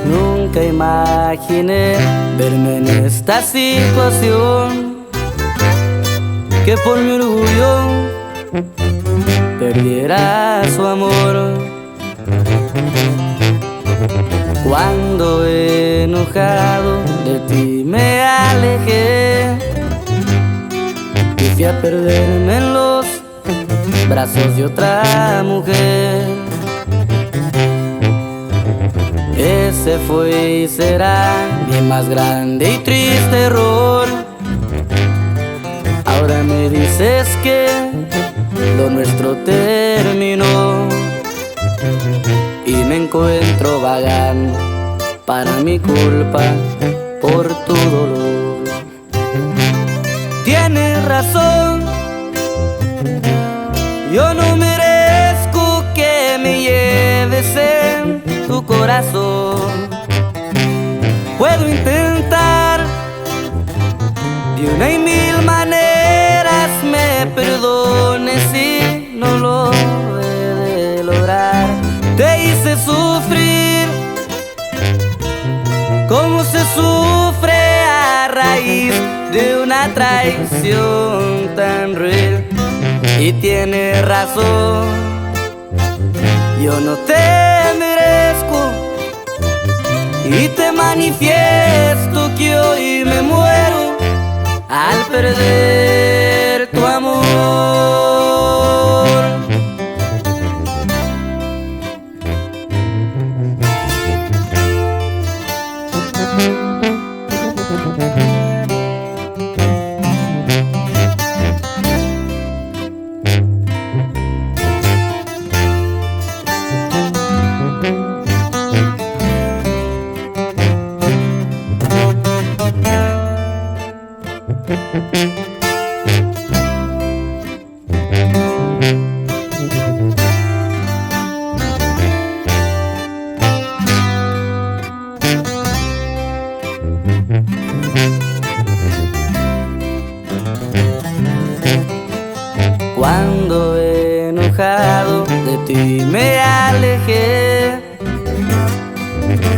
Nunca imaginé verme en esta situación, que por mi orgullo perdiera su amor. Cuando enojado de ti me alejé y fui a perderme en los brazos de otra mujer. Ese fue y será mi más grande y triste error. Ahora me dices que lo nuestro terminó y me encuentro vagando para mi culpa por tu dolor. Tienes razón, yo no merezco que me lleves en tu corazón. Puedo intentar de una y mil maneras, me perdones si no lo he de lograr. Te hice sufrir como se sufre a raíz de una traición tan cruel. Y tienes razón, yo no te merezco y te manifiesto que hoy me muero al perder tu amor. Cuando enojado de ti me alejé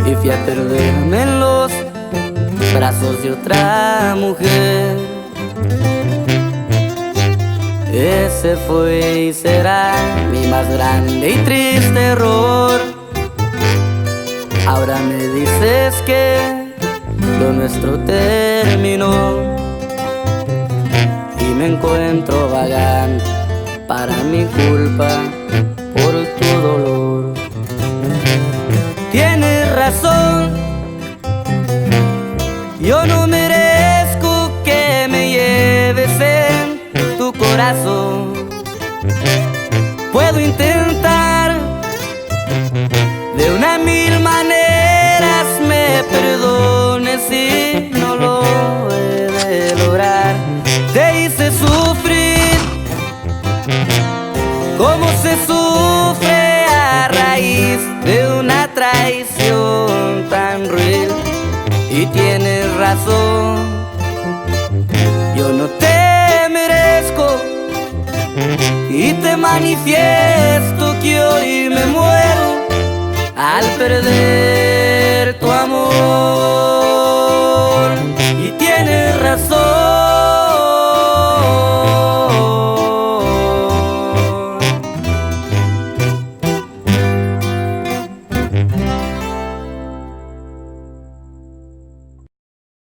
y fui a perderme en los brazos de otra mujer. Ese fue y será mi más grande y triste error. Ahora me dices que lo nuestro terminó y me encuentro vagando para mi culpa por tu dolor. Tienes razón, yo no merezco que me lleves en tu corazón. Puedo intentar de una mil maneras, me perdones si no lo he de lograr. Te hice sufrir como se sufre a raíz de una traición tan cruel. Y tienes razón, yo no te merezco y te manifiesto que hoy me muero al perder tu amor. Y tienes razón,